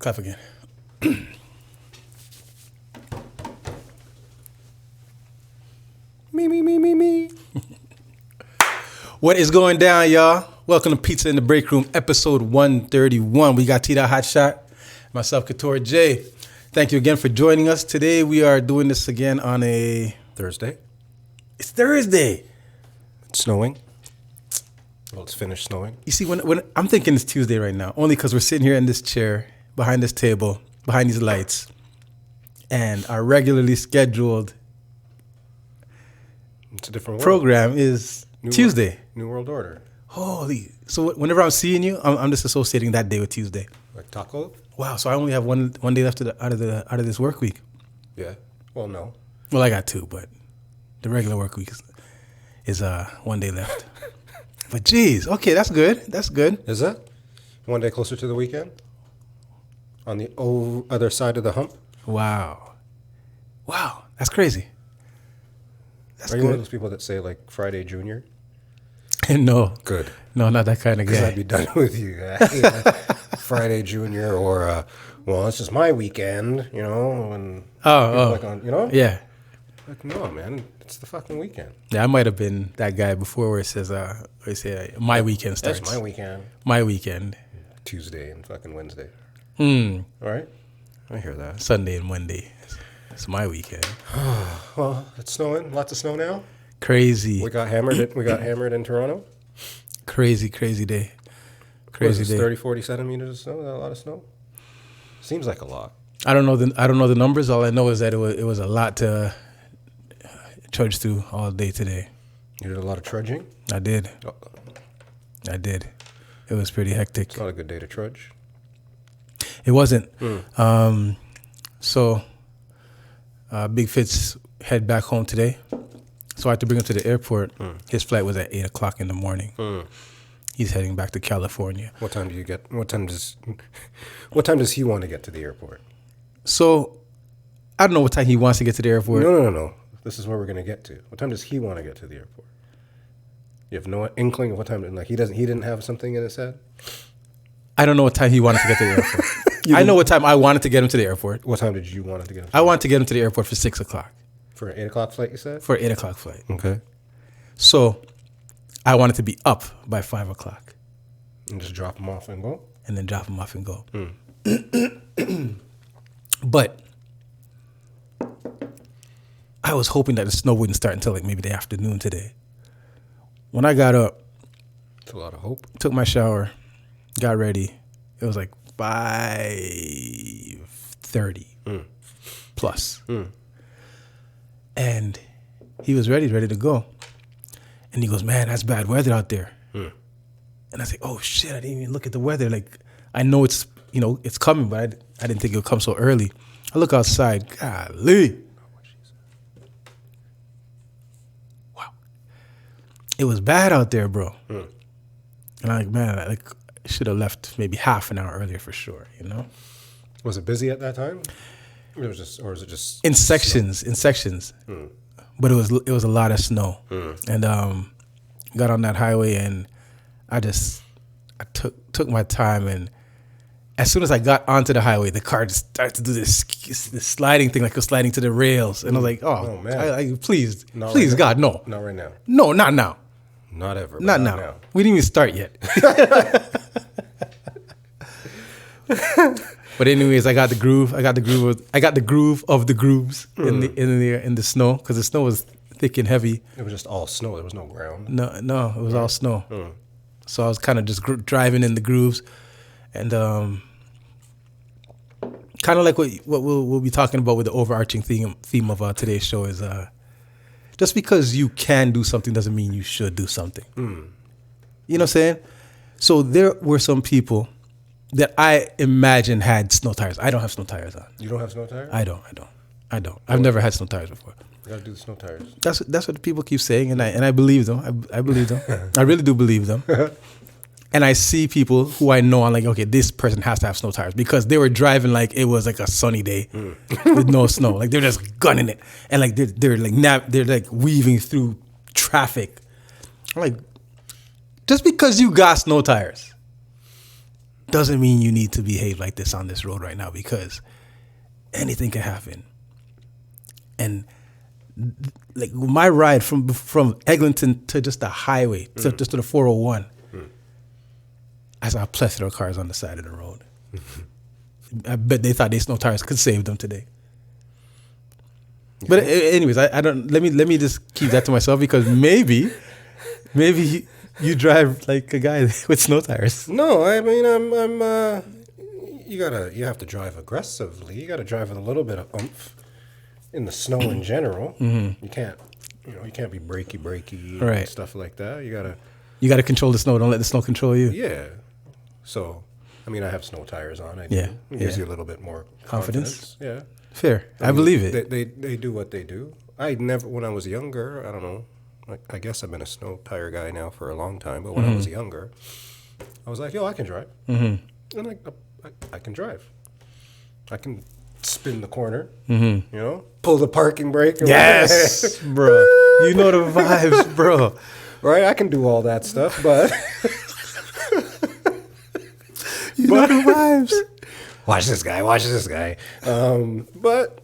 Clap again. Me. What is going down, y'all? Welcome to Pizza in the Break Room, episode 131. We got T-Dot Hot Shot, myself, Couture J. Thank you again for joining us. Today we are doing this again on a... Thursday. It's Thursday. It's snowing. Well, it's finished snowing. You see, when I'm thinking it's Tuesday right now, only because we're sitting here in this chair, behind this table, behind these lights, and our regularly scheduled It's a different world. program is Tuesday. New World Order. Holy. So whenever I'm seeing you, I'm just associating that day with Tuesday. Like taco? Wow, so I only have one day left out of this work week. Yeah. Well, no. Well, I got two, but the regular work week is 1 day left. But geez, okay, that's good. That's good. Is that? One day closer to the weekend? On the other side of the hump? Wow, that's crazy. That's Are you good. one of those people that say like Friday Junior? No. Good. No, not that kind of Because guy. I'd be done with you. Friday Junior or, well, it's just my weekend, you know? And Oh. you know? Yeah. Like, no, man. It's the fucking weekend. Yeah, I might have been that guy before where it says, my weekend starts. That's my weekend. My weekend. Tuesday and fucking Wednesday. All right? I hear that. Sunday and Monday. It's my weekend. Well, it's snowing. Lots of snow now. Crazy. We got hammered in Toronto. Crazy day. Crazy day. 30, 40 centimeters of snow. Is that a lot of snow? Seems like a lot. I don't know the numbers. All I know is that it was a lot to trudge through all day today. You did a lot of trudging? I did. Oh. I did. It was pretty hectic. It's not a good day to trudge. It wasn't. So Big Fitz head back home today. So I had to bring him to the airport. His flight was at 8 o'clock in the morning. He's heading back to California. What time does he want to get to the airport? So I don't know what time he wants to get to the airport. No. This is where we're going to get to. What time does he want to get to the airport? You have no inkling of what time. Like he didn't have something in his head. I don't know what time he wanted to get to the airport. I know what time I wanted to get him to the airport. What time did you want to get him? I wanted to get him to the airport for 6 o'clock. For an 8 o'clock flight, you said? For an 8 o'clock flight. Okay. So I wanted to be up by 5 o'clock. And just drop him off and go? And then drop him off and go. But I was hoping that the snow wouldn't start until like maybe the afternoon today. When I got up, It's a lot of hope. took my shower, got ready. It was like 5:30 plus. And he was ready to go. And he goes, man, that's bad weather out there. And I say, oh shit, I didn't even look at the weather. Like, I know it's coming, but I didn't think it would come so early. I look outside, golly. Wow. It was bad out there, bro. And I'm like, man, I should have left maybe half an hour earlier for sure, you know? Was it busy at that time? Or was it just In sections. But it was a lot of snow. And got on that highway and I took my time, and as soon as I got onto the highway, the car just started to do this sliding thing, like it was sliding to the rails. And I was like, oh man, please, right God, no. Not right now. No, not now. Not ever. Not now. We didn't even start yet. But anyways, I got the groove. I got the groove of the grooves in the snow, because the snow was thick and heavy. It was just all snow. There was no ground. No, it was all snow. So I was kind of just driving in the grooves, and kind of like what we'll be talking about with the overarching theme of today's show is just because you can do something doesn't mean you should do something. You know what I'm saying? So there were some people that I imagine had snow tires. I don't have snow tires on. You don't have snow tires? I don't. I've never had snow tires before. You gotta do the snow tires. That's what people keep saying, and I believe them. I believe them. I really do believe them. And I see people who I know, I'm like, okay, this person has to have snow tires, because they were driving like it was like a sunny day with no snow. Like they're just gunning it, and like they're like weaving through traffic. I'm like, just because you got snow tires doesn't mean you need to behave like this on this road right now, because anything can happen. And like my ride from Eglinton to just the highway, just to the 401, I saw a plethora of cars on the side of the road. I bet they thought snow tires could save them today. But anyways, I don't. Let me just keep that to myself, because maybe you drive like a guy with snow tires. No, I mean you have to drive aggressively. You got to drive with a little bit of oomph in the snow in general. You can't be brakey and stuff like that. You gotta control the snow. Don't let the snow control you. Yeah. So, I mean, I have snow tires on. It gives you a little bit more confidence. Yeah. Fair. I believe it. They do what they do. When I was younger, I don't know. I guess I've been a snow tire guy now for a long time. But when I was younger, I was like, yo, I can drive. And I can drive. I can spin the corner, pull the parking brake. Yes, bro. You know the vibes, bro. Right? I can do all that stuff, but... You know the vibes. Watch this guy. But...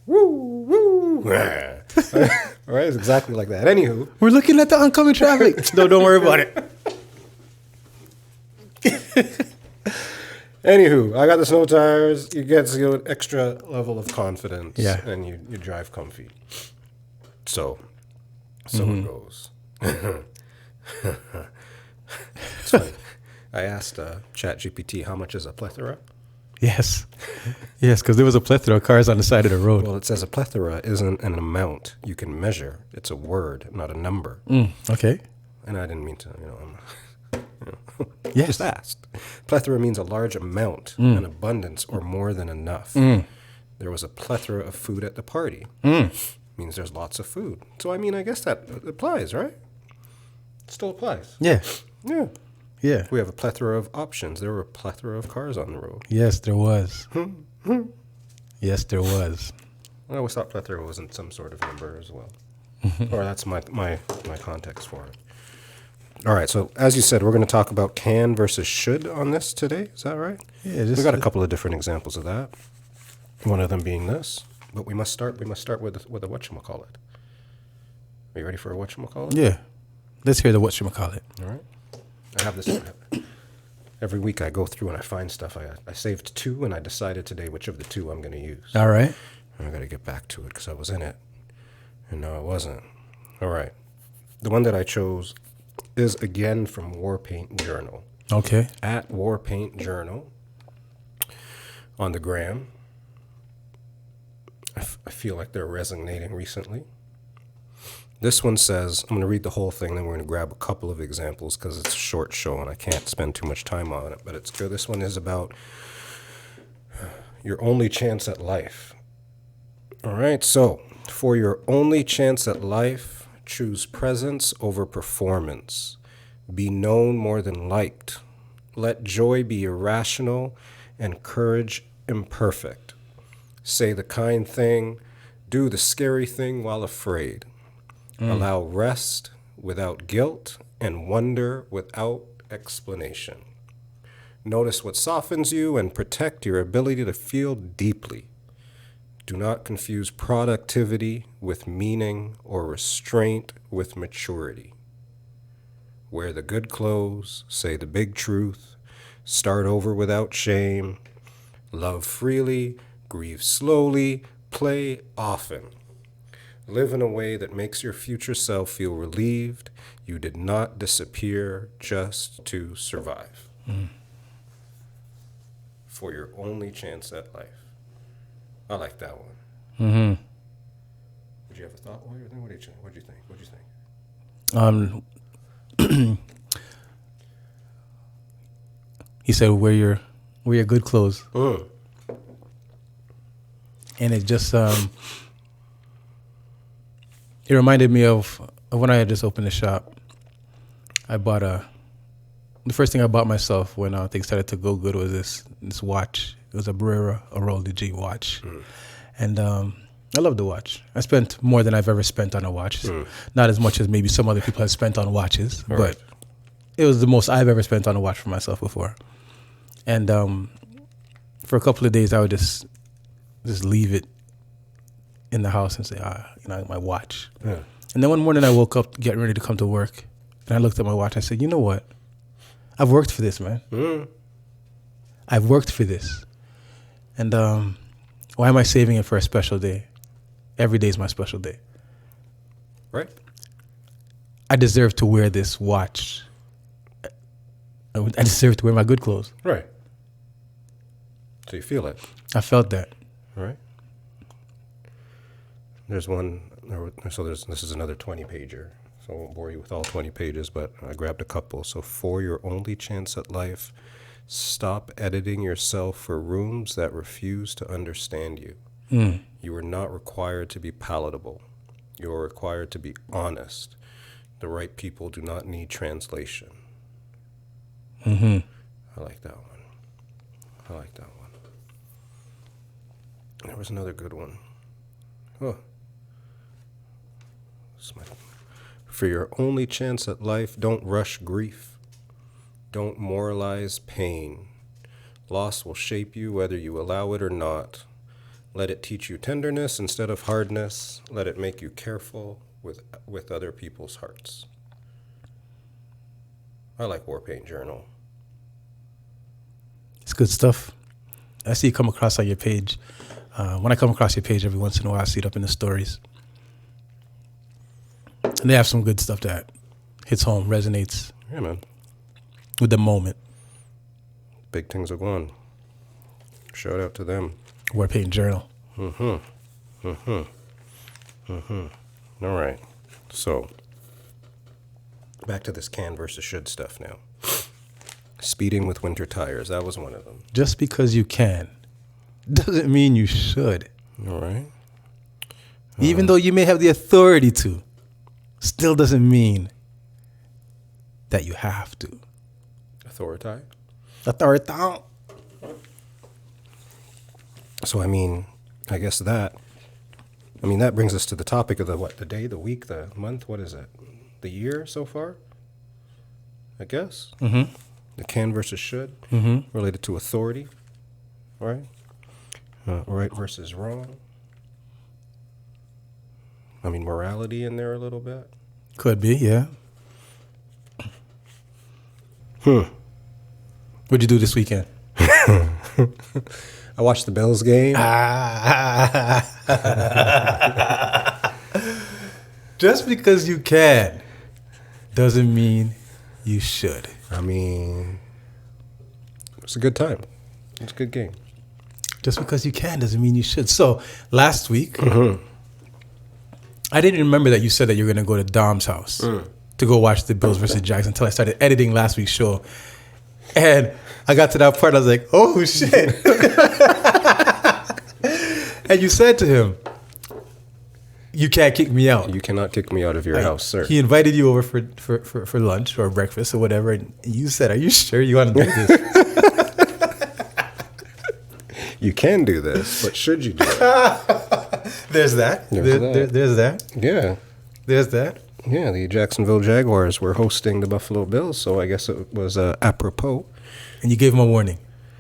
woo. All right, it's exactly like that. Anywho. We're looking at the oncoming traffic. No, don't worry about it. Anywho, I got the snow tires. It gets you an extra level of confidence. Yeah. And you drive comfy. So it goes. It's funny. I asked ChatGPT, how much is a plethora? Yes, because there was a plethora of cars on the side of the road. Well, it says a plethora isn't an amount you can measure. It's a word, not a number. Okay. And I didn't mean to, Yes. Just asked. Plethora means a large amount, an abundance, or more than enough. There was a plethora of food at the party. Means there's lots of food. So, I mean, I guess that applies, right? It still applies. Yeah. Yeah. We have a plethora of options. There were a plethora of cars on the road. Yes, there was. Yes, there was. I always thought plethora wasn't some sort of number as well. Or that's my context for it. All right, so as you said, we're going to talk about can versus should on this today. Is that right? Yeah. We got a couple of different examples of that. One of them being this, but we must start with a whatchamacallit. Are you ready for a whatchamacallit? Yeah. Let's hear the whatchamacallit. All right. I have this every week. I go through and I find stuff. I saved 2, and I decided today which of the 2 I'm going to use. All right. And I got to get back to it because I was in it, and no, I wasn't. All right. The one that I chose is again from Warpaint Journal. Okay. At Warpaint Journal on the gram. I feel like they're resonating recently. This one says, I'm going to read the whole thing, then we're going to grab a couple of examples because it's a short show and I can't spend too much time on it, but it's good. This one is about your only chance at life. All right, so for your only chance at life, choose presence over performance. Be known more than liked. Let joy be irrational and courage imperfect. Say the kind thing, do the scary thing while afraid. Allow rest without guilt and wonder without explanation. Notice what softens you and protect your ability to feel deeply. Do not confuse productivity with meaning or restraint with maturity. Wear the good clothes, say the big truth, start over without shame, love freely, grieve slowly, play often. Live in a way that makes your future self feel relieved. You did not disappear just to survive. For your only chance at life. I like that one. Would you have a thought while you were there? What do you think? He said, wear your good clothes. And it just it reminded me of when I had just opened the shop. I bought the first thing I bought myself when things started to go good was this watch. It was a Barrera, a Roll G watch. And I love the watch. I spent more than I've ever spent on a watch. Not as much as maybe some other people have spent on watches, but it was the most I've ever spent on a watch for myself before. And for a couple of days, I would just leave it in the house and say, my watch. Yeah. And then one morning I woke up getting ready to come to work, and I looked at my watch. I said, you know what? I've worked for this, man. I've worked for this. And why am I saving it for a special day? Every day is my special day. Right. I deserve to wear this watch. I deserve to wear my good clothes. Right. So you feel it. I felt that. Right. There's one. This is another 20-pager. So I won't bore you with all 20 pages, but I grabbed a couple. So for your only chance at life, stop editing yourself for rooms that refuse to understand you. You are not required to be palatable. You are required to be honest. The right people do not need translation. I like that one. There was another good one. For your only chance at life, don't rush grief. Don't moralize pain. Loss will shape you whether you allow it or not. Let it teach you tenderness instead of hardness. Let it make you careful with other people's hearts. I like War Paint Journal. It's good stuff. I see it come across on your page. When I come across your page every once in a while, I see it up in the stories. And they have some good stuff that hits home, resonates. Yeah, man. With the moment. Big things are going. Shout out to them. War Paint Journal. All right. So, back to this can versus should stuff now. Speeding with winter tires. That was one of them. Just because you can doesn't mean you should. All right. Even though you may have the authority to, still doesn't mean that you have to. Authority. So, I guess that brings us to the topic of the day, the week, the month, what is it? The year so far? I guess. The can versus should, related to authority, right? Right versus wrong. Morality in there a little bit. Could be, yeah. What'd you do this weekend? I watched the Bills game. Just because you can doesn't mean you should. It's a good time. It's a good game. Just because you can doesn't mean you should. So last week, I didn't remember that you said that you were going to go to Dom's house to go watch the Bills versus Jags until I started editing last week's show. And I got to that part, I was like, oh, shit. And you said to him, you can't kick me out. You cannot kick me out of your house, sir. He invited you over for lunch or breakfast or whatever, and you said, are you sure you want to do this? You can do this, but should you do it? There's that. There's that. Yeah. There's that. Yeah, the Jacksonville Jaguars were hosting the Buffalo Bills, so I guess it was apropos. And you gave him a warning.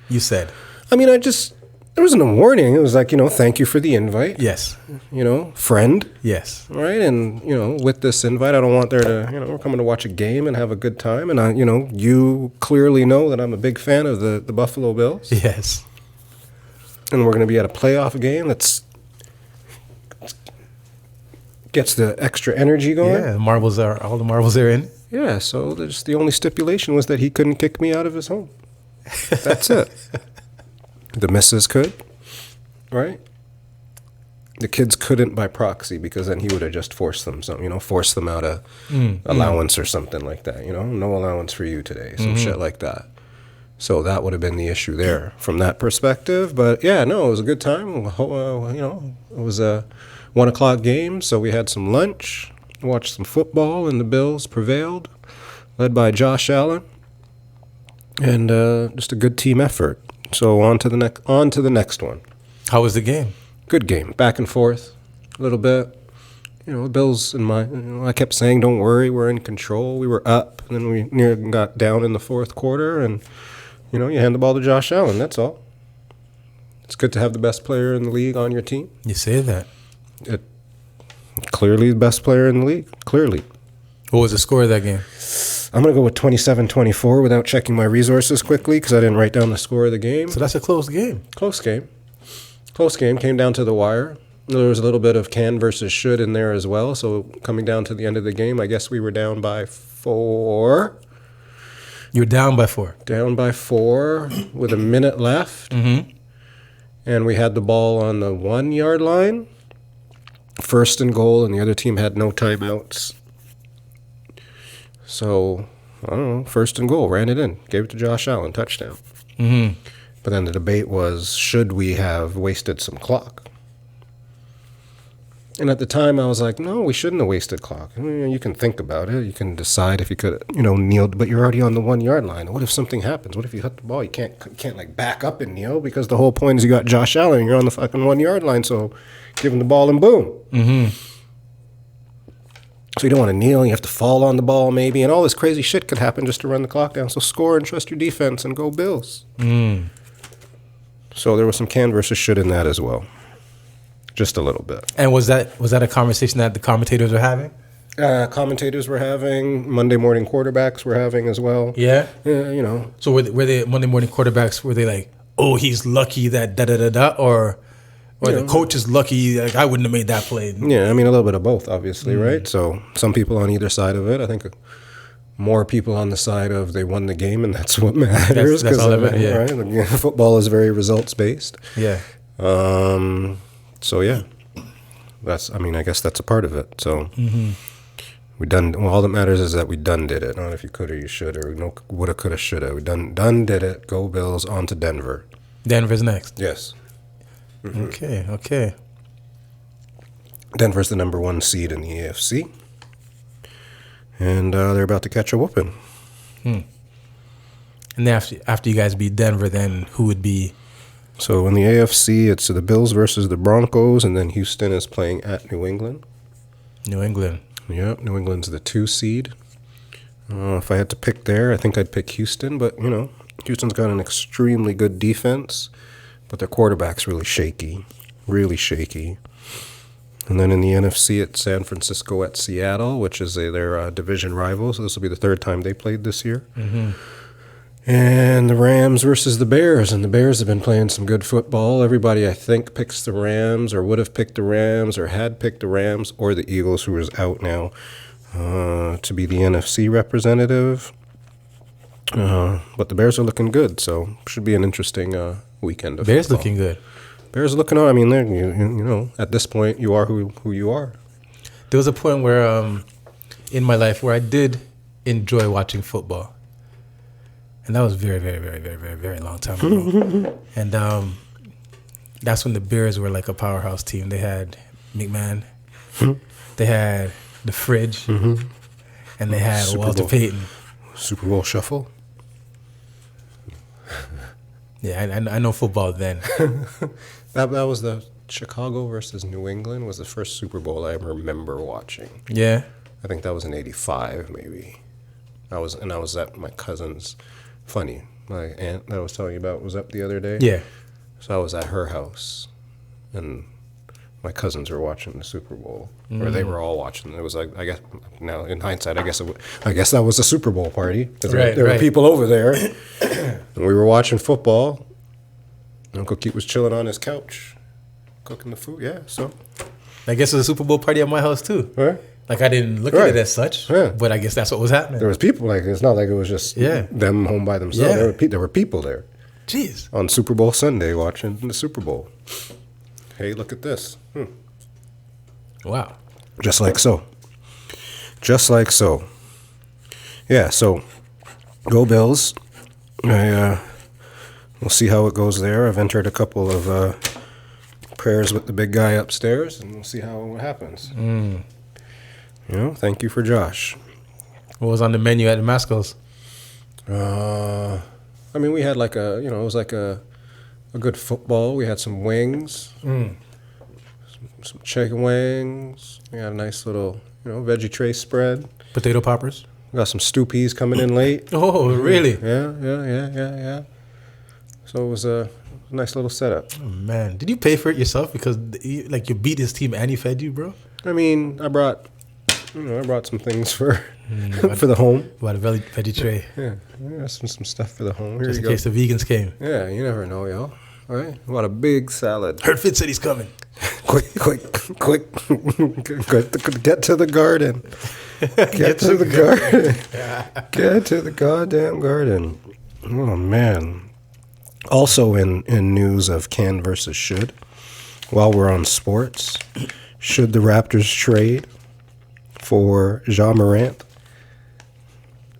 You said. There wasn't a warning. It was like, thank you for the invite. Yes. Friend. Yes. Right? And, with this invite, I don't want there to, we're coming to watch a game and have a good time. And, you clearly know that I'm a big fan of the Buffalo Bills. Yes. And we're going to be at a playoff game that's gets the extra energy going. Yeah, all the marbles are in. Yeah, so the only stipulation was that he couldn't kick me out of his home. That's it. The missus could, right? The kids couldn't by proxy because then he would have just forced them forced them out of allowance or something like that. No allowance for you today, some shit like that. So that would have been the issue there from that perspective. But yeah, no, it was a good time. It was a 1:00 game, so we had some lunch, watched some football, and the Bills prevailed, led by Josh Allen, and just a good team effort. So on to the next one. How was the game? Good game, back and forth, a little bit. the Bills I kept saying, don't worry, we're in control. We were up, and then we nearly got down in the fourth quarter, and, you hand the ball to Josh Allen. That's all. It's good to have the best player in the league on your team. You say that. Clearly the best player in the league. Clearly. What was the score of that game? I'm going to go with 27-24 without checking my resources quickly because I didn't write down the score of the game. So that's a close game. Close game. Close game. Came down to the wire. There was a little bit of can versus should in there as well. So coming down to the end of the game, I guess we were down by 4. You were down by 4. Down by 4 with a minute left. Mm-hmm. And we had the ball on the 1-yard line. First and goal, and the other team had no timeouts. So, I don't know, first and goal, ran it in, gave it to Josh Allen, touchdown. Mm-hmm. But then the debate was, should we have wasted some clock? And at the time, I was like, no, we shouldn't have wasted clock. I mean, you can think about it. You can decide if you could, kneel, but you're already on the 1-yard line. What if something happens? What if you hit the ball? You can't like back up and kneel because the whole point is you got Josh Allen and you're on the fucking 1-yard line. So give him the ball and boom. Mm-hmm. So you don't want to kneel. You have to fall on the ball maybe, and all this crazy shit could happen just to run the clock down. So score and trust your defense and go Bills. Mm. So there was some can versus should in that as well. Just a little bit. And was that a conversation that the commentators were having? Commentators were having. Monday morning quarterbacks were having as well. Yeah? Yeah, So were they Monday morning quarterbacks, were they like, oh, he's lucky that da-da-da-da, or the coach is lucky, like, I wouldn't have made that play? Yeah, I mean, a little bit of both, obviously, right? So some people on either side of it. I think more people on the side of they won the game, and that's what matters. That's all that matters, yeah. Right? Football is very results-based. Yeah. So, yeah. I guess that's a part of it. So we done. Well, all that matters is that we done did it. Not if you could or you should or no woulda, coulda, shoulda. We done did it. Go Bills, on to Denver. Denver's next. Yes. Mm-hmm. Okay. Denver's the number 1 seed in the AFC. And they're about to catch a whooping. And then after you guys beat Denver, then who would be? So in the AFC, it's the Bills versus the Broncos, and then Houston is playing at New England. New England. Yeah, New England's the 2 seed. If I had to pick there, I think I'd pick Houston, but, Houston's got an extremely good defense, but their quarterback's really shaky. And then in the NFC, it's San Francisco at Seattle, which is their division rival, so this will be the 3rd time they played this year. Mm-hmm. And the Rams versus the Bears, and the Bears have been playing some good football. Everybody, I think, picks the Rams or would have picked the Rams or had picked the Rams or the Eagles, who is out now, to be the NFC representative. But the Bears are looking good, so should be an interesting weekend of Bears football. looking good. Bears looking on. I mean, they're, at this point, you are who you are. There was a point where in my life where I did enjoy watching football. And that was very, very, very, very, very, very long time ago. And that's when the Bears were like a powerhouse team. They had McMahon. They had the Fridge. And they had Walter Payton. Super Bowl shuffle. Yeah, I know football then. That was the Chicago versus New England was the first Super Bowl I ever remember watching. Yeah. I think that was in '85, maybe. I was at my cousin's. Funny, my aunt that I was telling you about was up the other day. Yeah. So I was at her house, and my cousins were watching the Super Bowl, or they were all watching. It was like, I guess now in hindsight, I guess that was a Super Bowl party. Right, there were people over there, and we were watching football. Uncle Keith was chilling on his couch, cooking the food. Yeah, so I guess it was a Super Bowl party at my house too. Right. Like I didn't look at it as such, but I guess that's what was happening. There was people, like it's not like it was just them home by themselves. Yeah. There were people there. Jeez. On Super Bowl Sunday watching the Super Bowl. Hey, look at this. Wow. Just like so. Yeah, so go Bills. We'll see how it goes there. I've entered a couple of prayers with the big guy upstairs, and we'll see how it happens. Thank you for Josh. What was on the menu at the Masco's? I mean, we had like it was like a good football. We had some wings, some chicken wings. We got a nice little, veggie tray spread. Potato poppers. We got some stew peas coming in late. Oh, really? Yeah. So it was a nice little setup. Oh, man, did you pay for it yourself? Because you beat his team and he fed you, bro. I mean, I brought some things for for the home. About a veggie tray. Yeah, some stuff for the home. Here Just in case the vegans came. Yeah, you never know, y'all. All right, what a big salad. Heard Fitz said he's coming. Quick. Get to the garden. Get to the garden. Get to the goddamn garden. Oh, man. Also in news of can versus should, while we're on sports, should the Raptors trade for Ja Morant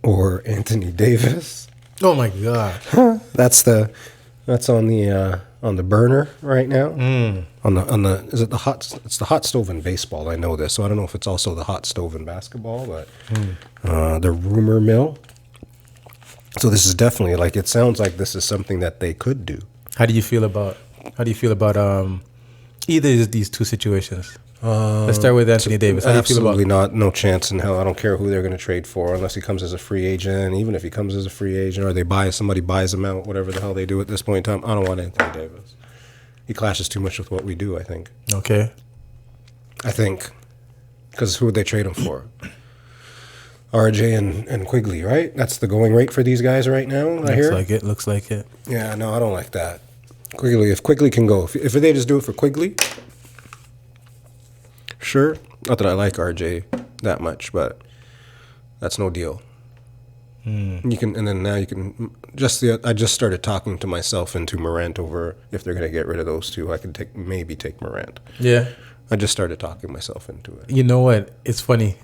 or Anthony Davis? Oh, my God. That's on the burner right now. On the is it the hot? It's the hot stove in baseball. I know this, so I don't know if it's also the hot stove in basketball, but the rumor mill. So this is definitely it sounds like this is something that they could do. How do you feel about either of these two situations? Let's start with Anthony Davis. How do you feel about? Absolutely no chance in hell. I don't care who they're going to trade for unless he comes as a free agent. Even if he comes as a free agent or somebody buys him out, whatever the hell they do at this point in time, I don't want Anthony Davis. He clashes too much with what we do, I think. Okay. I think because who would they trade him for? RJ and Quigley, right? That's the going rate for these guys right now. Looks like it. Yeah, no, I don't like that. If Quigley can go, if they just do it for Quigley, sure. Not that I like RJ that much, but that's no deal. You can, and then now you can. I just started talking to myself into Morant over if they're going to get rid of those two. I could maybe take Morant. Yeah. I just started talking myself into it. You know what? It's funny.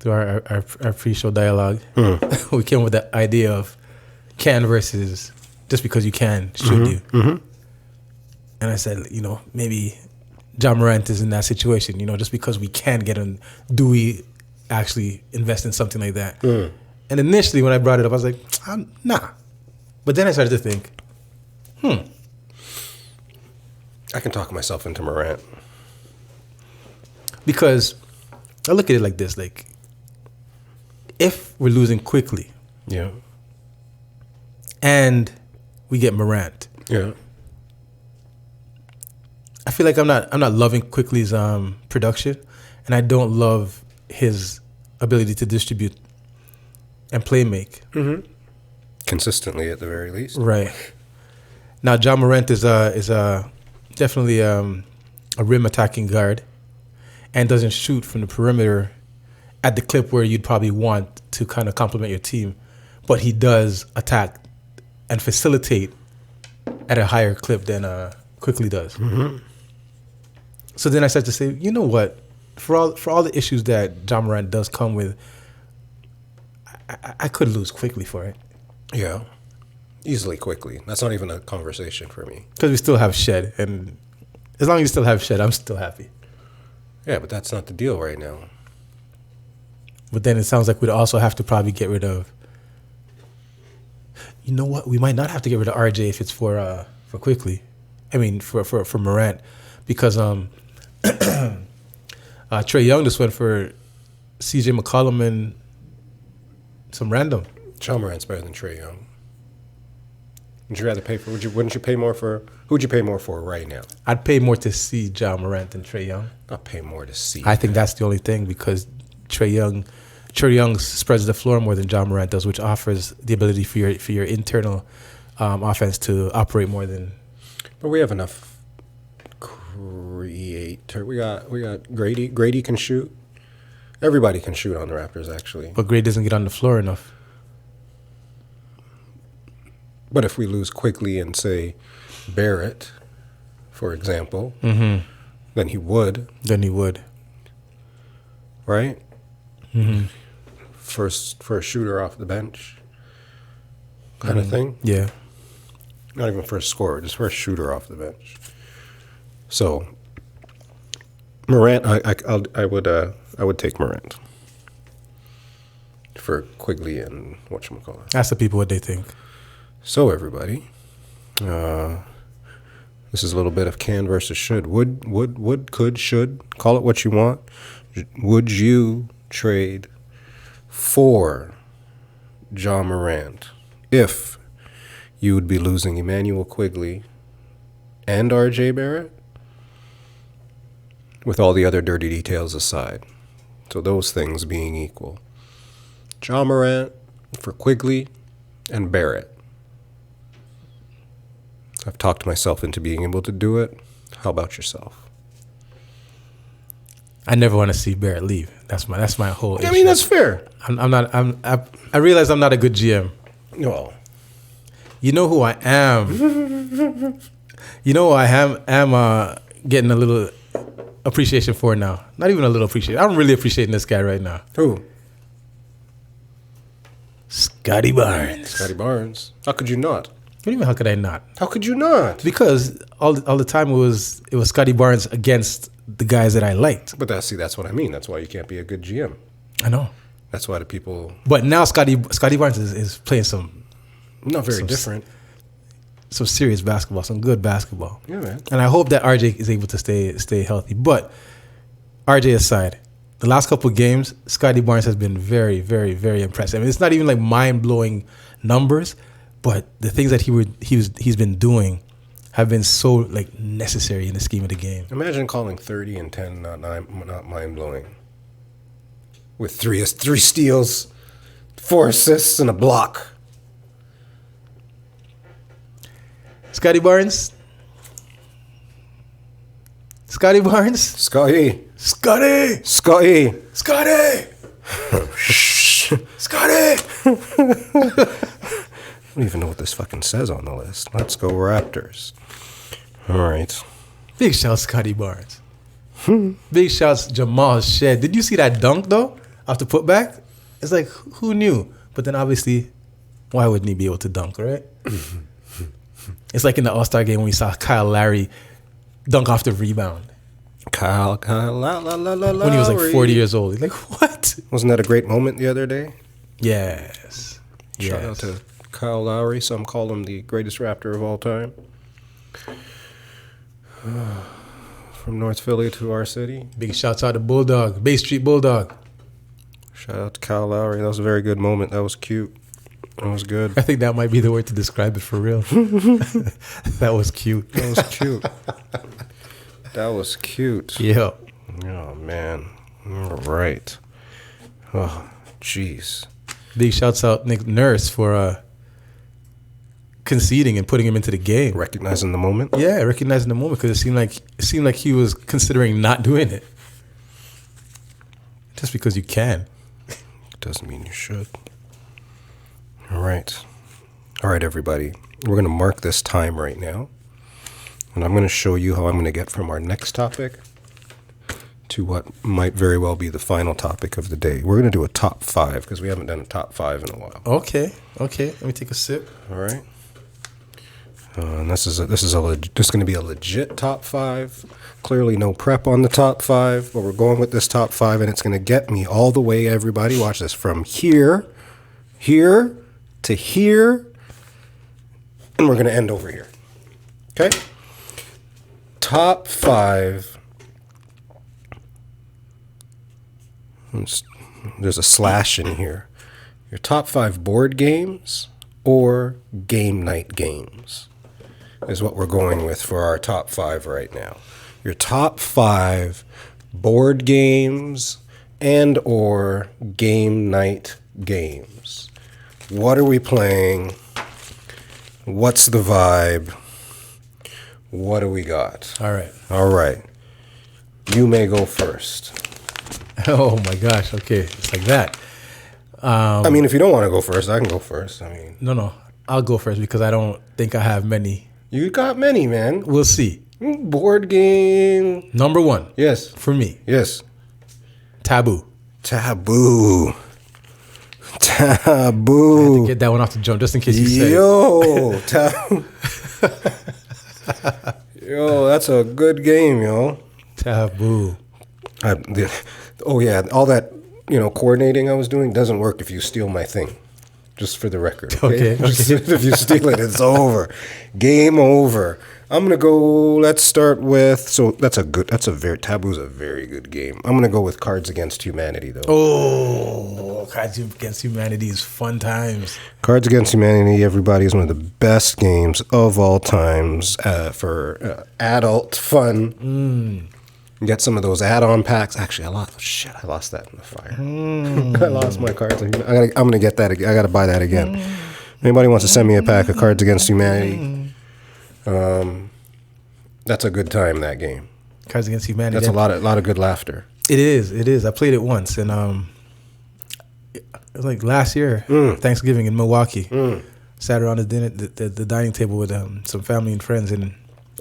Through our pre-show dialogue, we came up with the idea of can versus just because you can, should you? Mm-hmm. And I said, maybe Ja Morant is in that situation. Just because we can get him, do we actually invest in something like that? And initially, when I brought it up, I was like, nah. But then I started to think, I can talk myself into Morant. Because I look at it like this, if we're losing quickly, yeah, and we get Morant, yeah, I feel like I'm not loving Quickly's production, and I don't love his ability to distribute and play make consistently at the very least. Right. Now, Ja Morant is definitely a rim attacking guard, and doesn't shoot from the perimeter at the clip where you'd probably want to kind of complement your team, but he does attack and facilitate at a higher clip than Quickly does. Mm-hmm. So then I started to say, you know what? For all the issues that Ja Morant does come with, I could lose Quickly for it. Yeah, easily Quickly. That's not even a conversation for me. Because we still have Shed, and as long as you still have Shed, I'm still happy. Yeah, but that's not the deal right now. But then it sounds like we'd also have to probably get rid of. You know what? We might not have to get rid of RJ if it's for Quickly. I mean, for Morant, because Trey Young just went for CJ McCollum and some random. Ja Morant's better than Trey Young. Would you rather pay for? Wouldn't you pay more for? Who'd you pay more for right now? I'd pay more to see Ja Morant than Trey Young. I'll pay more to see. I think that's the only thing, because Trey Young spreads the floor more than Ja Morant does, which offers the ability for your internal offense to operate more than. But we have enough creator. We got Grady. Grady can shoot. Everybody can shoot on the Raptors, actually. But Grady doesn't get on the floor enough. But if we lose Quickly and say Barrett, for example, then he would. Right? Mm-hmm. First shooter off the bench kind of thing. Yeah. Not even first scorer, just first shooter off the bench. So Morant, I would take Morant for Quigley and whatchamacallit. Ask the people what they think. So everybody, this This is a little bit of can versus should. Would, could, should. Call it what you want. Would you trade for John Morant if you would be losing Emmanuel Quigley and R.J. Barrett, with all the other dirty details aside? So those things being equal. John Morant for Quigley and Barrett. I've talked myself into being able to do it. How about yourself? I never want to see Barrett leave. That's my whole issue. I mean, that's fair. I realize I'm not a good GM. No. You know who I am. You know who I am getting a little appreciation for now. Not even a little appreciation. I'm really appreciating this guy right now. Who? Scotty Barnes. Scotty Barnes. How could you not? What do you mean, how could I not? How could you not? Because all the time it was Scotty Barnes against the guys that I liked. But that's what I mean. That's why you can't be a good GM. I know. That's why the people... But now Scotty Barnes is playing some... Not very different. Some serious basketball, some good basketball. Yeah, man. And I hope that RJ is able to stay healthy. But RJ aside, the last couple of games, Scotty Barnes has been very, very, very impressive. I mean, it's not even like mind-blowing numbers, but the things that he's been doing have been so like necessary in the scheme of the game. Imagine calling 30 and 10 not mind-blowing. With three steals, 4 assists, and a block. Scotty Barnes. Scotty Barnes. Scotty. Scotty. Scotty. Scotty. Scotty. I don't even know what this fucking says on the list. Let's go Raptors. All right. Big shout Scotty Barnes. Big shouts Jamal Shed. Did you see that dunk though? After putback? It's like, who knew? But then obviously, why wouldn't he be able to dunk, right? It's like in the All-Star game when we saw Kyle Lowry dunk off the rebound. Kyle, when he was like 40 years old. He's like, what? Wasn't that a great moment the other day? Yes. Shout out to Kyle Lowry. Some call him the greatest Raptor of all time. From North Philly to our city. Big shouts out to Bulldog, Bay Street Bulldog. Shout out to Kyle Lowry. That was a very good moment. That was cute. That was good. I think that might be the word to describe it for real. That was cute. That was cute. That was cute. Yeah. Oh, man. All right. Oh, jeez. Big shouts out Nick Nurse for conceding and putting him into the game. Recognizing the moment? Yeah, recognizing the moment because it seemed like he was considering not doing it. Just because you can. Doesn't mean you should. All right. All right, everybody. We're going to mark this time right now. And I'm going to show you how I'm going to get from our next topic to what might very well be the final topic of the day. We're going to do a top 5 because we haven't done a top 5 in a while. Okay. Let me take a sip. All right. And this is going to be a legit top 5. Clearly no prep on the top 5, but we're going with this top 5, and it's going to get me all the way, everybody. Watch this. From here to here, and we're going to end over here. Okay? Top 5. There's a slash in here. Your top 5 board games or game night games is what we're going with for our top 5 right now. Your top 5 board games and or game night games. What are we playing? What's the vibe? What do we got? All right. You may go first. Oh my gosh. Okay. It's like that. I mean, if you don't want to go first, I can go first. I mean, No. I'll go first because I don't think I have many. You got many, man. We'll see. Board game. Number 1. Yes. For me. Yes. Taboo. Taboo. I had to get that one off the jump just in case you said Yo, taboo. Yo, that's a good game, yo. Taboo. Oh, yeah. All that, coordinating I was doing doesn't work if you steal my thing. Just for the record. Okay. If you steal it, it's over. Game over. I'm gonna go. Let's start with. So Taboo's a very good game. I'm gonna go with Cards Against Humanity though. Oh, Cards Against Humanity is fun times. Cards Against Humanity, everybody, is one of the best games of all times for adult fun. You get some of those add-on packs. Actually, I lost that in the fire. I lost my Cards. I'm gonna get that. I gotta buy that again. Anybody wants to send me a pack of Cards Against Humanity? That's a good time, that game. Cards Against Humanity. That's a lot of good laughter. It is. I played it once, and it was like last year, Thanksgiving in Milwaukee. Sat around the dining table with some family and friends, and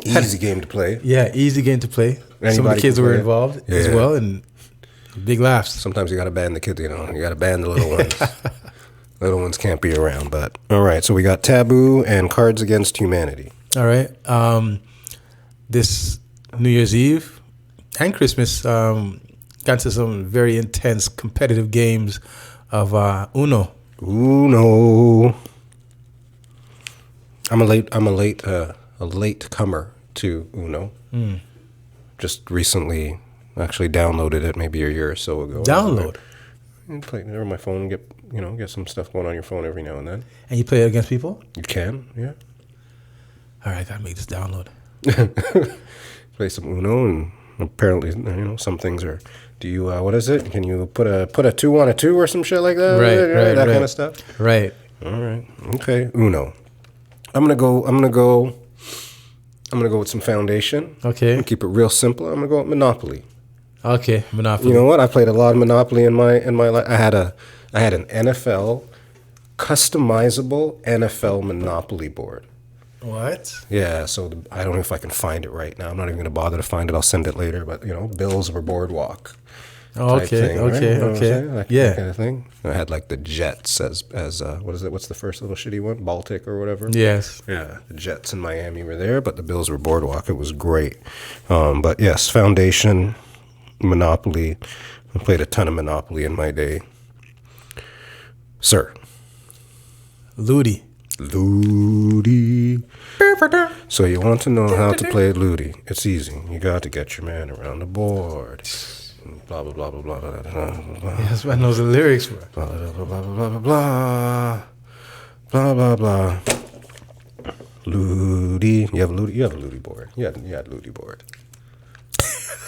easy game to play. Yeah, easy game to play. Some of the kids were involved as well, and big laughs. Sometimes you got to ban the kids, you got to ban the little ones. Little ones can't be around, but all right. So we got Taboo and Cards Against Humanity. All right. This New Year's Eve and Christmas, got to some very intense competitive games of Uno. I'm a late comer to Uno. Just recently, actually downloaded it maybe a year or so ago. Download. You play it on my phone. Get some stuff going on your phone every now and then. And you play it against people? You can, yeah. All right, gotta make this download. Play some Uno, and apparently, some things are. Do you? What is it? Can you put a 2 on a 2 or some shit like that? Right. That kind of stuff. Right. All right. Okay. Uno. I'm gonna go with some Foundation. Okay. Keep it real simple. I'm gonna go with Monopoly. Okay, Monopoly. You know what? I played a lot of Monopoly in my life. I had an NFL customizable NFL Monopoly board. What? Yeah, so I don't know if I can find it right now. I'm not even going to bother to find it. I'll send it later. But, Bills were Boardwalk. Okay, thing, okay, right? okay. That kind of thing. I had like the Jets as what is it? What's the first little shitty one? Baltic or whatever? Yes. Yeah, the Jets in Miami were there, but the Bills were Boardwalk. It was great. But yes, Foundation, Monopoly. I played a ton of Monopoly in my day. Sir. Ludi. So you want to know how to play Ludi? It's easy. You got to get your man around the board. Blah blah blah blah blah blah blah. Yes, man knows the lyrics. Blah blah blah blah blah blah blah blah blah. Ludi. You have a Ludi board. You had a Ludi board.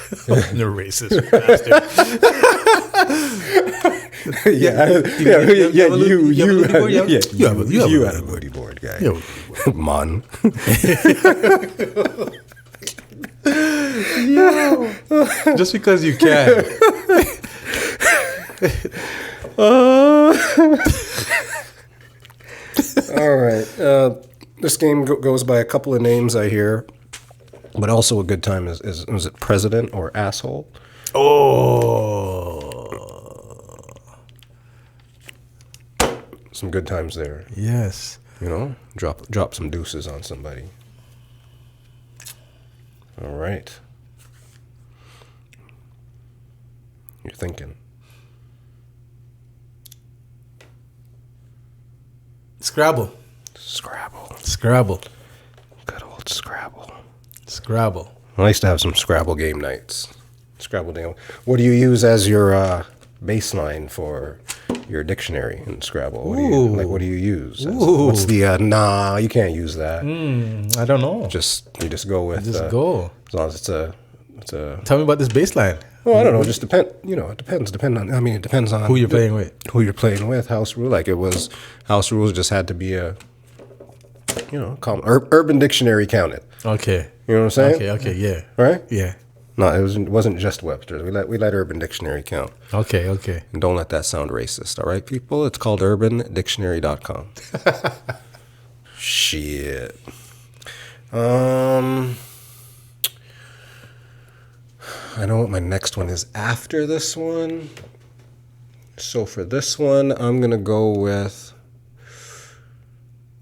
The racist bastard. You had a Ludi board, guy. Man. Yo, just because you can. All right. This game goes by a couple of names I hear, but also a good time is it President or Asshole? Oh. Some good times there. Yes. Drop some deuces on somebody. All right. You're thinking. Scrabble. Good old Scrabble. I used to have some Scrabble game nights. Scrabble game. What do you use as your baseline for your dictionary in Scrabble? What do you use? What's the you can't use that. I don't know. You just go with go. As long as it's a Tell me about this baseline. Well, I don't know. It depends. It depends on who you're playing with. House rule, like it was house rules. Just had to be Urban Dictionary counted. Okay. You know what I'm saying? Okay. Yeah. Right? Yeah. No, it wasn't just Webster's. We let Urban Dictionary count. Okay. And don't let that sound racist. All right, people. It's called UrbanDictionary.com. Shit. I know what my next one is after this one. So for this one, I'm going to go with...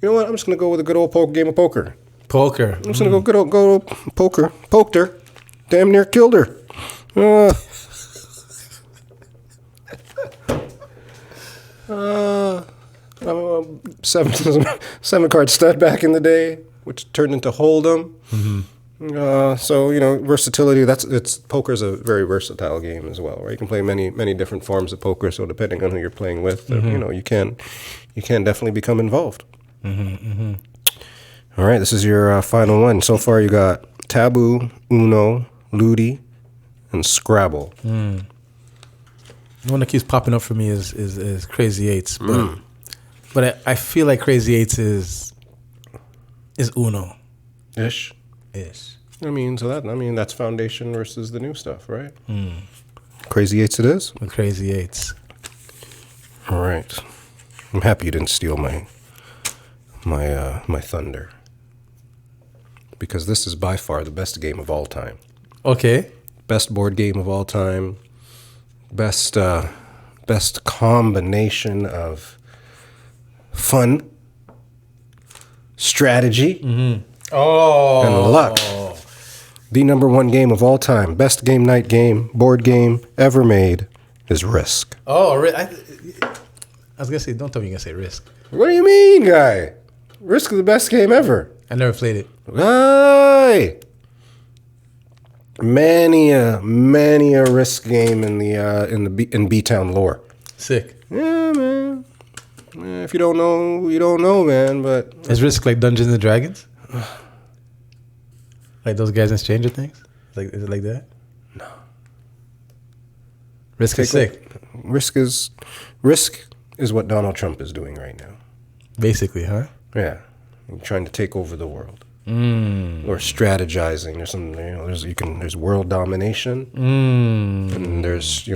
You know what? I'm just going to go with a good old game of poker. Poker. I'm just going to go old poker. Poked her. Damn near killed her. seven card stud back in the day, which turned into Hold'em. So versatility. Poker's a very versatile game as well, right? You can play many different forms of poker. So depending on who you're playing with, you can definitely become involved. All right, this is your final one. So far, you got Taboo, Uno, Ludi, and Scrabble. The one that keeps popping up for me is Crazy Eights, but I feel like Crazy Eights is Uno. Ish. That's Foundation versus the new stuff, right? Crazy Eights it is? With Crazy Eights. All right. I'm happy you didn't steal my thunder. Because this is by far the best game of all time. Okay. Best board game of all time. Best combination of fun, strategy, and luck. The number one game of all time, best game night game, board game ever made is Risk. Oh, I was going to say, don't tell me you're going to say Risk. What do you mean, guy? Risk is the best game ever. I never played it. Aye. Many a Risk game in B-Town lore. Sick. Yeah, man. If you don't know, you don't know, man. But is Risk like Dungeons and Dragons? Like those guys in Stranger Things? Is it like that? No. Risk is sick. Risk is what Donald Trump is doing right now. Basically, huh? Yeah. Trying to take over the world. Or strategizing. There's some, there's world domination. And there's,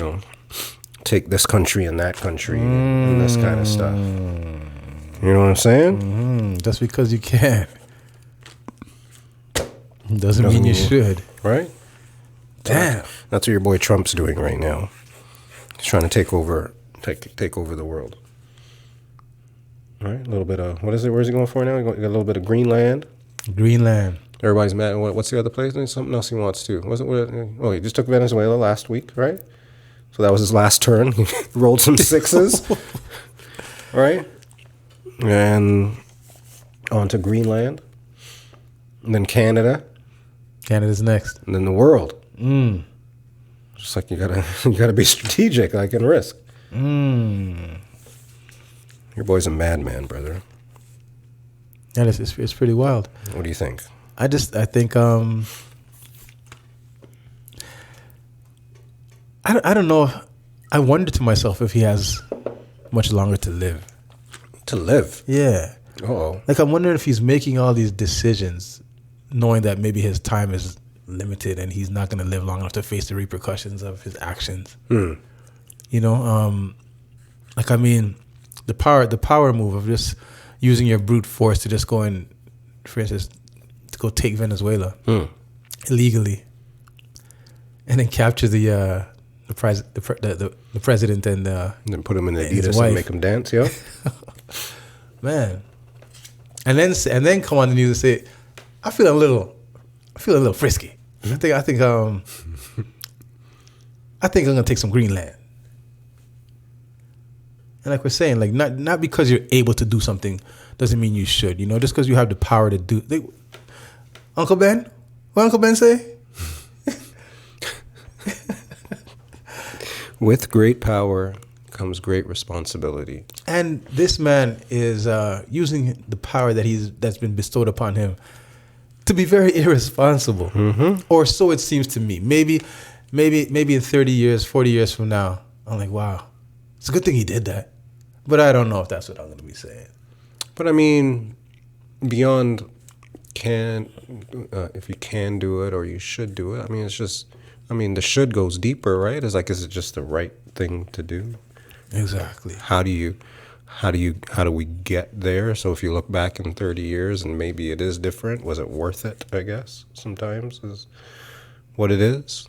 take this country and that country and this kind of stuff. You know what I'm saying? Just because you can doesn't mean you should. Right? Damn. That's what your boy Trump's doing right now. He's trying to take over the world. All right, a little bit of, what is it? Where's he going for now? You got a little bit of Greenland. Greenland. Everybody's mad. What's the other place? There's something else he wants too. He just took Venezuela last week, right? So that was his last turn. He rolled some sixes, right? And on to Greenland. And then Canada. Canada's next. And then the world. Just like you gotta be strategic, like in Risk. Your boy's a madman, brother. Yeah, it's pretty wild. What do you think? I think I don't know. I wonder to myself if he has much longer to live. To live? Yeah. Uh-oh. Like I'm wondering if he's making all these decisions knowing that maybe his time is limited and he's not going to live long enough to face the repercussions of his actions. The power move of just using your brute force to just go and, for instance, to go take Venezuela illegally, and then capture the president and then put him in the Adidas and make him dance, yo. Man, and then come on the news and say, I feel a little frisky. I think I'm gonna take some Greenland. And like we're saying, like not because you're able to do something doesn't mean you should. Just because you have the power to do. Uncle Ben, what Uncle Ben say? With great power comes great responsibility. And this man is using the power that's been bestowed upon him to be very irresponsible, or so it seems to me. Maybe in 30 years, 40 years from now, I'm like, wow. It's a good thing he did that. But I don't know if that's what I'm going to be saying. But I mean, beyond if you can do it or you should do it, I mean, it's just, the should goes deeper, right? Is it just the right thing to do? Exactly. How do we get there? So if you look back in 30 years and maybe it is different, was it worth it, I guess, sometimes is what it is?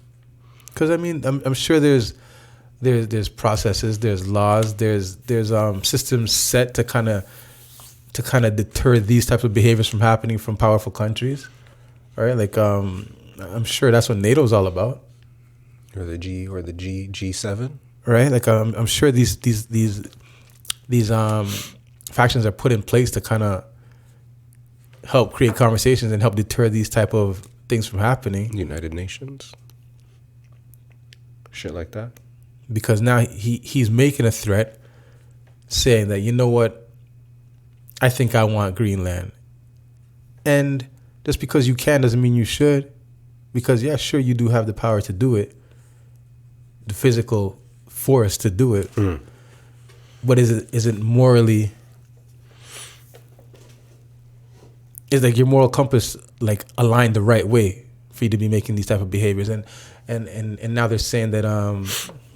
Because, I'm sure there's processes, there's laws, there's systems set to kind of deter these types of behaviors from happening from powerful countries, right? Like I'm sure that's what NATO's all about, or the G7, right? Like I'm sure these factions are put in place to kind of help create conversations and help deter these type of things from happening. United Nations, shit like that. Because now he's making a threat, saying that, you know what, I think I want Greenland. And just because you can doesn't mean you should. Because, yeah, sure, you do have the power to do it, the physical force to do it. But is it morally, is like your moral compass like aligned the right way for you to be making these type of behaviors? And now they're saying that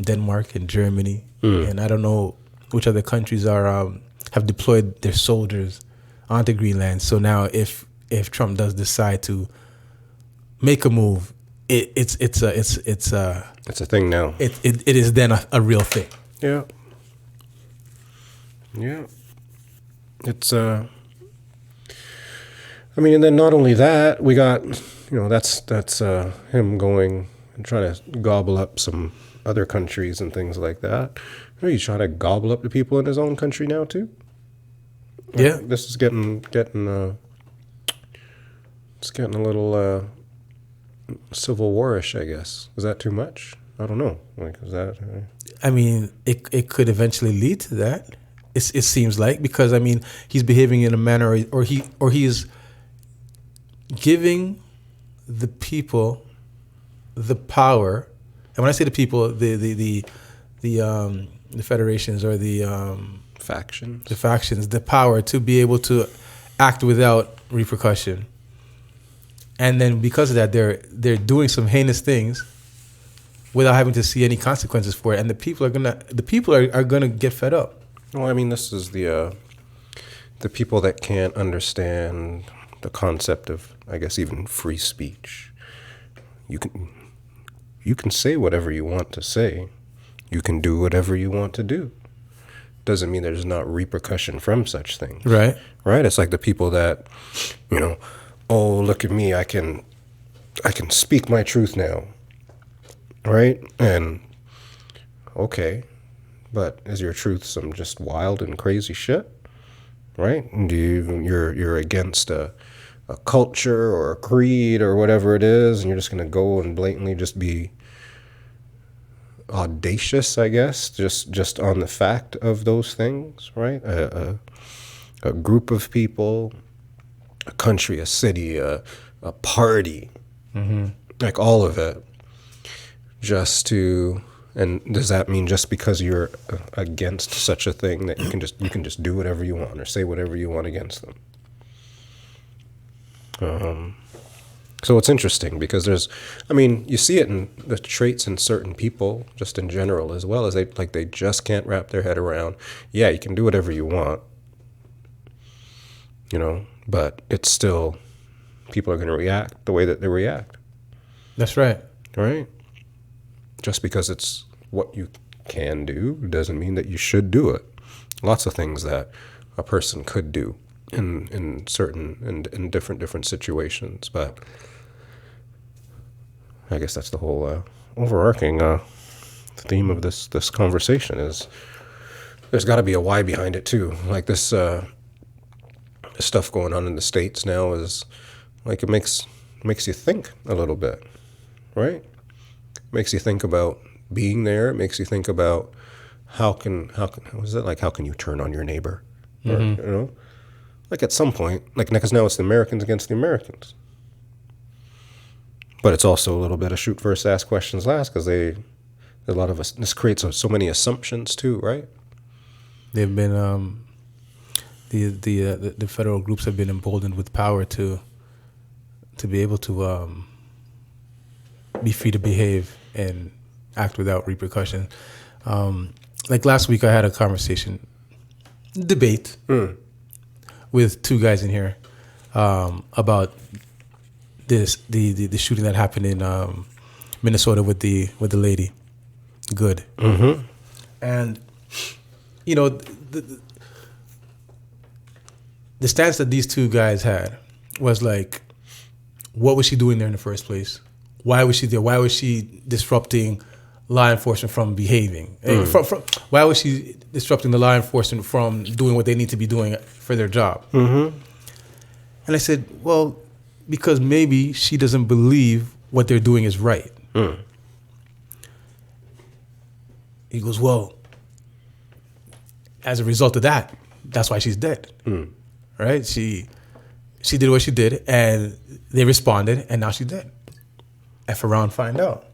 Denmark and Germany and I don't know which other countries are have deployed their soldiers onto Greenland. So now if Trump does decide to make a move, it's a thing now. It is then a real thing. Yeah. Yeah. It's I mean, and then not only that, we got, that's him going and trying to gobble up some other countries and things like that. Are you trying to gobble up the people in his own country now too? Yeah. This is getting it's getting a little civil war-ish, I guess. Is that too much? I don't know. Like, is that? I mean, it could eventually lead to that. It seems like, because I mean, he's behaving in a manner, or he's giving the people the power. And when I say the people, the federations or the factions, the power to be able to act without repercussion. And then because of that, they're doing some heinous things without having to see any consequences for it. And the people are gonna get fed up. Well, I mean, this is the people that can't understand the concept of, I guess, even free speech. You can say whatever you want to say. You can do whatever you want to do. Doesn't mean there's not repercussion from such things. Right. Right? It's like the people that, oh, look at me, I can speak my truth now. Right? And okay, but is your truth some just wild and crazy shit? Right? And you're against a culture or a creed or whatever it is, and you're just gonna go and blatantly just be audacious, I guess, just on the fact of those things, right? A group of people, a country, a city, a party, like all of it, just to. And does that mean just because you're against such a thing that you can just do whatever you want or say whatever you want against them? So it's interesting because you see it in the traits in certain people, just in general, as well as they just can't wrap their head around. Yeah, you can do whatever you want, but it's still, people are going to react the way that they react. That's right. Right? Just because it's what you can do doesn't mean that you should do it. Lots of things that a person could do in certain in different situations, but I guess that's the whole overarching theme of this conversation is there's got to be a why behind it too. Like this stuff going on in the States now is like it makes you think a little bit, right? Makes you think about being there. It makes you think about how can you turn on your neighbor? Or, like at some point, like because now it's the Americans against the Americans. But it's also a little bit of shoot first, ask questions last, because a lot of us, this creates so many assumptions too, right? They've been the federal groups have been emboldened with power to be able to be free to behave and act without repercussion. Like last week, I had a debate with two guys in here about the shooting that happened in Minnesota with the lady, Good. Mm-hmm. And the stance that these two guys had was like, what was she doing there in the first place? Why was she there? Why was she disrupting law enforcement from behaving? Why was she disrupting the law enforcement from doing what they need to be doing for their job? Mm-hmm. And I said, well, because maybe she doesn't believe what they're doing is right. He goes, well, as a result of that, that's why she's dead. Right? She did what she did, and they responded, and now she's dead. F around, find out.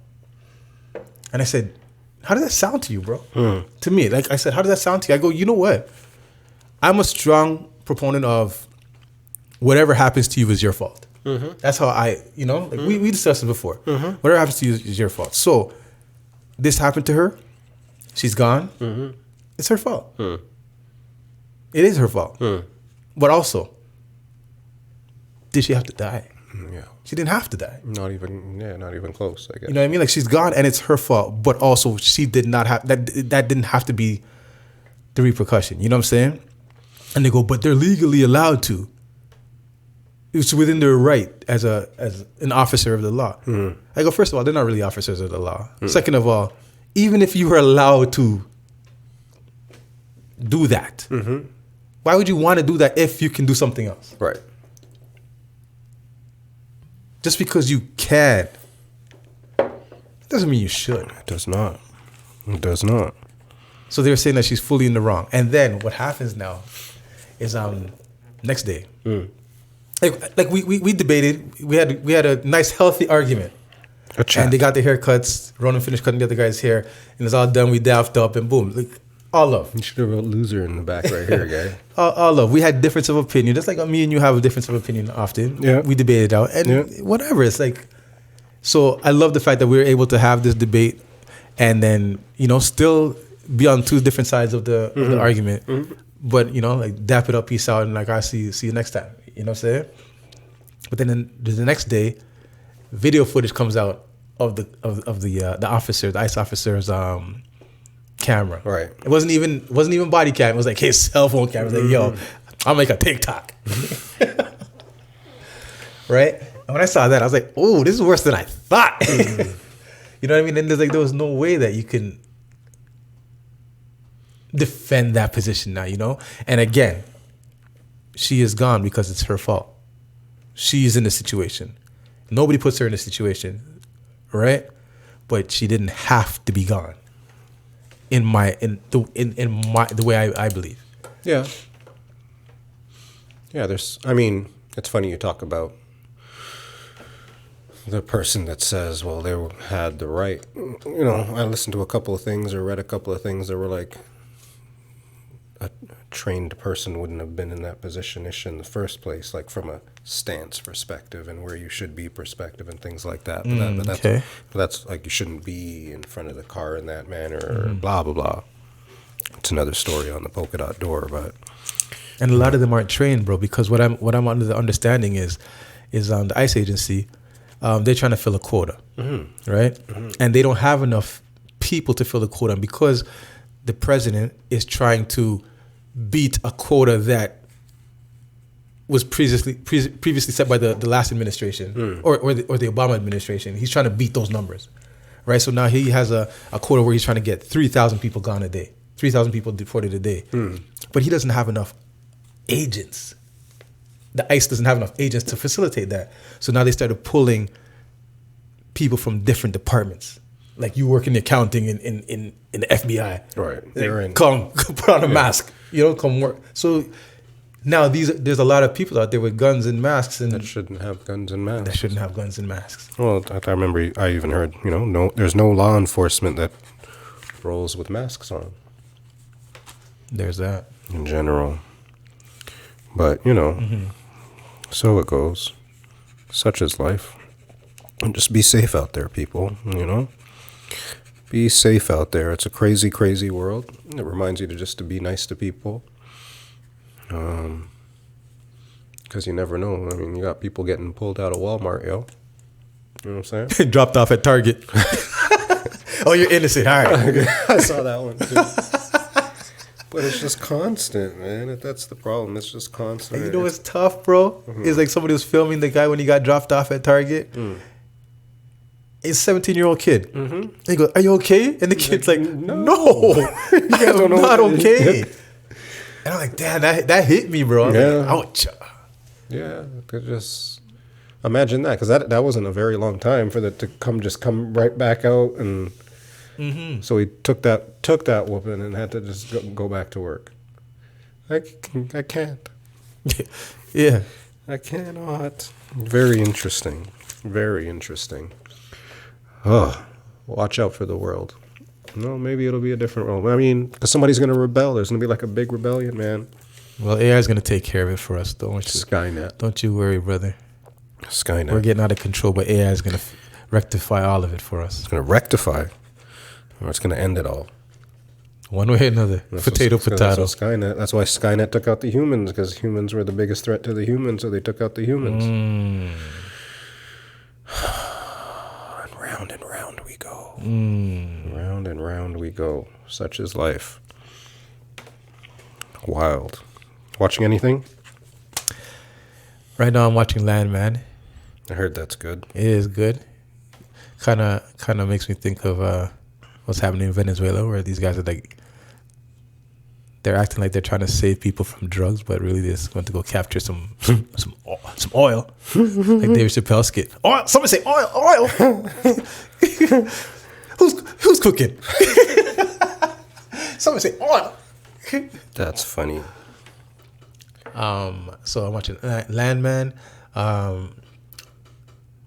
And I said, how does that sound to you, bro? To me, like I said, how does that sound to you? I go, you know what? I'm a strong proponent of whatever happens to you is your fault. That's how we discussed it before. Whatever happens to you is your fault. So this happened to her. She's gone. It's her fault. It is her fault. But also, did she have to die? Yeah. She didn't have to die. Not even close, I guess. You know what I mean? Like, she's gone and it's her fault, but also she did not have that didn't have to be the repercussion. You know what I'm saying? And they go, but they're legally allowed to. It's within their right as an officer of the law. I go, first of all, they're not really officers of the law. Second of all, even if you were allowed to do that, why would you want to do that if you can do something else? Right. Just because you can doesn't mean you should. It does not. It does not. So they're saying that she's fully in the wrong. And then what happens now is next day. Like we debated. We had a nice healthy argument. A chat. And they got their haircuts. Ronan finished cutting the other guy's hair, and it's all done. We daffed up, and boom, like, all love. You should have wrote loser in the back right here, guy. all love. We had difference of opinion, just like me and you have a difference of opinion often. Yeah. We debated out, and whatever. It's like, so I love the fact that we were able to have this debate, and then still be on two different sides of the argument, but like dap it up, peace out, and like I see you next time. You know what I'm saying? But then the next day, video footage comes out of the officer, the ICE officer's camera. Right. It wasn't even body cam. It was like his cell phone camera. It was like, yo, I'll make a TikTok. Right? And when I saw that, I was like, oh, this is worse than I thought. You know what I mean? And there was no way that you can defend that position now, And again, she is gone because it's her fault. She's in the situation. Nobody puts her in a situation, right? But she didn't have to be gone. In the way I believe. Yeah. Yeah, it's funny you talk about the person that says, well, they had the right. I listened to a couple of things or read a couple of things that were like, a trained person wouldn't have been in that position-ish in the first place, like from a stance perspective and where you should be perspective and things like that. But that's like you shouldn't be in front of the car in that manner or blah, blah, blah. It's another story on the polka dot door, but... And a lot of them aren't trained, bro, because what I'm under the understanding is the ICE agency, they're trying to fill a quota, right? And they don't have enough people to fill the quota because the president is trying to beat a quota that was previously set by the last administration or the Obama administration. He's trying to beat those numbers, right? So now he has a quota where he's trying to get 3,000 people gone a day, 3,000 people deported a day. But he doesn't have enough agents. The ICE doesn't have enough agents to facilitate that. So now they started pulling people from different departments. Like you work in accounting in the FBI. Right. Like, come put on a mask. Come work. So now there's a lot of people out there with guns and masks that shouldn't have guns and masks. That shouldn't have guns and masks. Well, I remember I even heard, there's no law enforcement that rolls with masks on. There's that. In general. But, so it goes. Such is life. And just be safe out there, people, Be safe out there. It's a crazy, crazy world. It reminds you to be nice to people. Because you never know. I mean, you got people getting pulled out of Walmart, yo. You know what I'm saying? Dropped off at Target. Oh, you're innocent. All right. I saw that one, too. But it's just constant, man. That's the problem. It's just constant. And it's tough, bro? It's like somebody was filming the guy when he got dropped off at Target. a 17-year-old kid. Mm-hmm. And he goes, "Are you okay?" And the kid's like, "No, I'm not okay." And I'm like, "Damn, that hit me, bro." I was like, ouch. Yeah, could just imagine that, because that wasn't a very long time for that to come right back out, and so he took that whooping and had to just go back to work. I can't. Yeah. I cannot. Very interesting. Very interesting. Oh, watch out for the world. No, maybe it'll be a different world. I mean, because somebody's going to rebel. There's going to be like a big rebellion, man. Well, AI is going to take care of it for us. Don't you? Skynet. Don't you worry, brother. Skynet. We're getting out of control, but AI is going to rectify all of it for us. It's going to rectify. Or it's going to end it all. One way or another. Potato. That's why Skynet took out the humans, because humans were the biggest threat to the humans, so they took out the humans. And round we go. Round and round we go. Such is life. Wild. Watching anything? Right now I'm watching Landman. I heard that's good. It is good. Kind of makes me think of what's happening in Venezuela, where these guys are like, they're acting like they're trying to save people from drugs, but really they're just going to go capture some oil. Like David Chappelle skit. Oil! Somebody say oil! Who's cooking? Somebody say oil! That's funny. So I'm watching Landman. On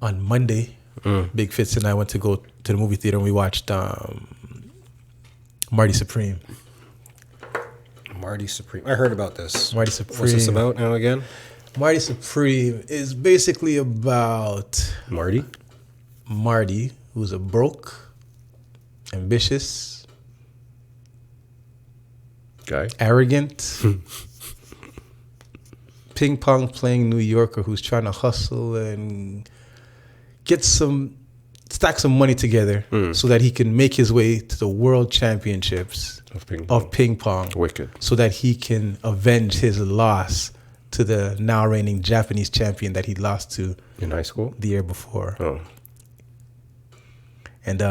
Monday, Big Fitz and I went to go to the movie theater and we watched Marty Supreme. Marty Supreme. I heard about this. Marty Supreme. What's this about now again? Marty Supreme is basically about Marty, who's a broke, ambitious, guy, arrogant, ping pong playing New Yorker who's trying to hustle and stack some money together so that he can make his way to the world championships of ping pong. Wicked. So that he can avenge his loss to the now reigning Japanese champion that he lost to in high school the year before. Oh. And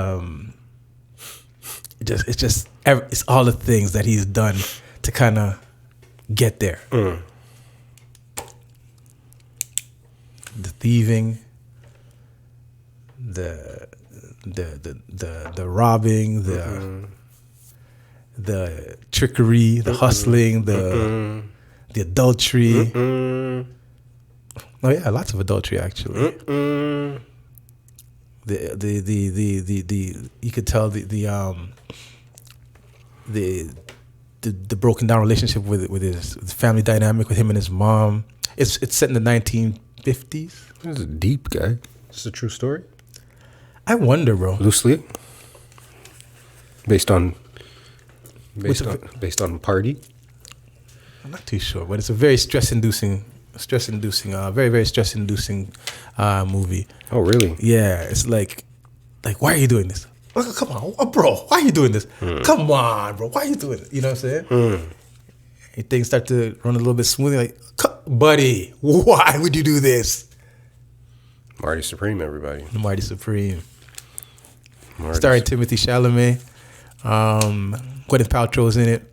it's all the things that he's done to kind of get there. The thieving, the robbing, the trickery, the hustling, the adultery. Oh yeah, lots of adultery actually. The you could tell the broken down relationship with his family dynamic with him and his mom. It's set in the 1950s. This is a deep guy. This is a true story. I wonder, bro. Loosely, based on Party. I'm not too sure, but it's a very stress-inducing, very stress-inducing movie. Oh, really? Yeah, it's like, why are you doing this? Come on, bro, why are you doing this? Come on, bro, why are you doing it? You know what I'm saying? And things start to run a little bit smoothly. Like, buddy, why would you do this? Marty Supreme, everybody. Marty Supreme. Starring Timothy Chalamet. Gwyneth Paltrow's in it.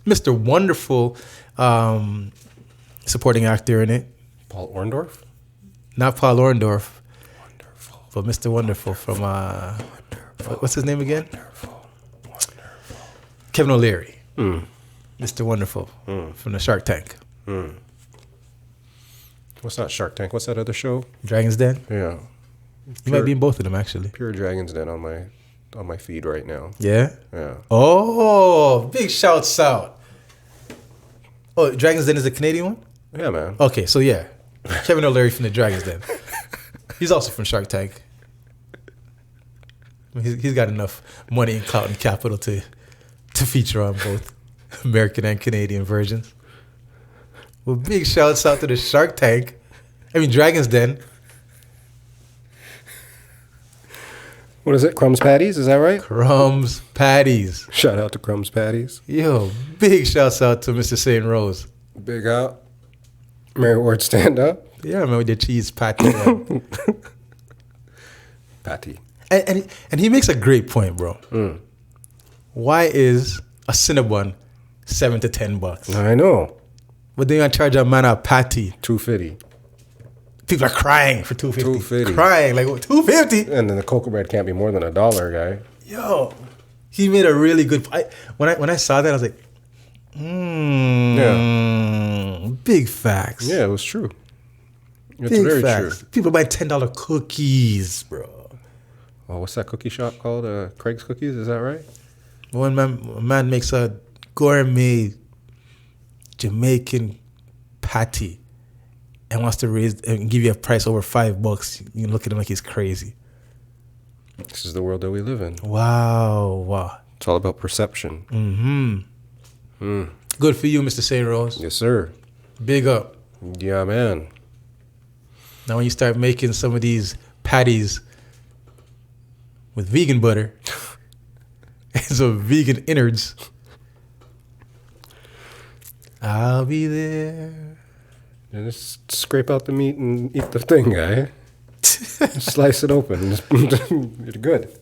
Mr. Wonderful, supporting actor in it. Paul Orndorff? Not Paul Orndorff. Wonderful. But Mr. Wonderful from, what's his name again? Wonderful. Kevin O'Leary. Mr. Wonderful from the Shark Tank. What's not Shark Tank? What's that other show? Dragon's Den? Yeah. You might be in both of them, actually. Pure Dragon's Den on my feed right now. Yeah? Yeah. Oh, big shouts out. Oh, Dragon's Den is the Canadian one? Yeah, man. Okay, so yeah. Kevin O'Leary from the Dragon's Den. He's also from Shark Tank. He's got enough money and clout and capital to feature on both American and Canadian versions. Well, big shouts out to the Shark Tank. Dragon's Den. What is it? Crumbs Patties? Is that right? Crumbs Patties. Shout out to Crumbs Patties. Yo, big shouts out to Mr. St. Rose. Big out. Mary Ward, stand up. Yeah, man, with your cheese patty. Patty. And he makes a great point, bro. Why is a Cinnabon $7 to $10? I know. But then you charge a man a patty. $2.50. People are crying for $2.50. $2.50. Crying like $2.50. And then the cocoa bread can't be more than $1, guy. Yo, he made a really good. When I saw that, I was like, big facts. Yeah, it was true. It's big very facts. true. People buy $10 cookies, bro. Oh, what's that cookie shop called? Craig's Cookies, is that right? One man makes a gourmet Jamaican patty and wants to raise and give you a price over $5. You look at him like he's crazy. This is the world that we live in. Wow. It's all about perception. Good for you, Mr. Say Rose. Yes, sir. Big up. Yeah, man. Now when you start making some of these patties with vegan butter and some vegan innards, I'll be there. And just scrape out the meat and eat the thing, guy. Slice it open. You're good.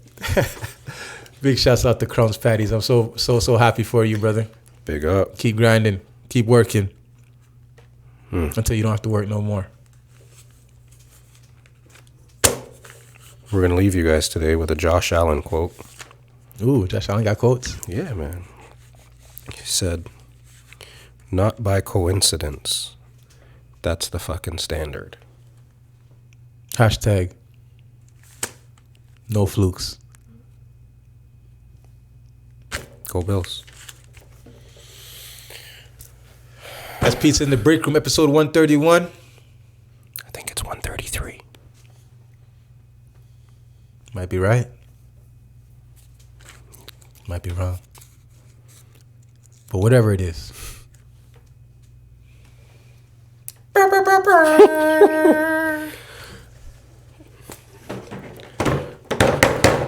Big shouts out to Crumbs, Patties. I'm so happy for you, brother. Big up. Keep grinding. Keep working. Until you don't have to work no more. We're going to leave you guys today with a Josh Allen quote. Ooh, Josh Allen got quotes? Yeah, man. He said, "Not by coincidence. That's the fucking standard." Hashtag no flukes. Go Bills. That's Pizza in the Break Room, episode 131. I think it's 133. Might be right. Might be wrong. But whatever it is,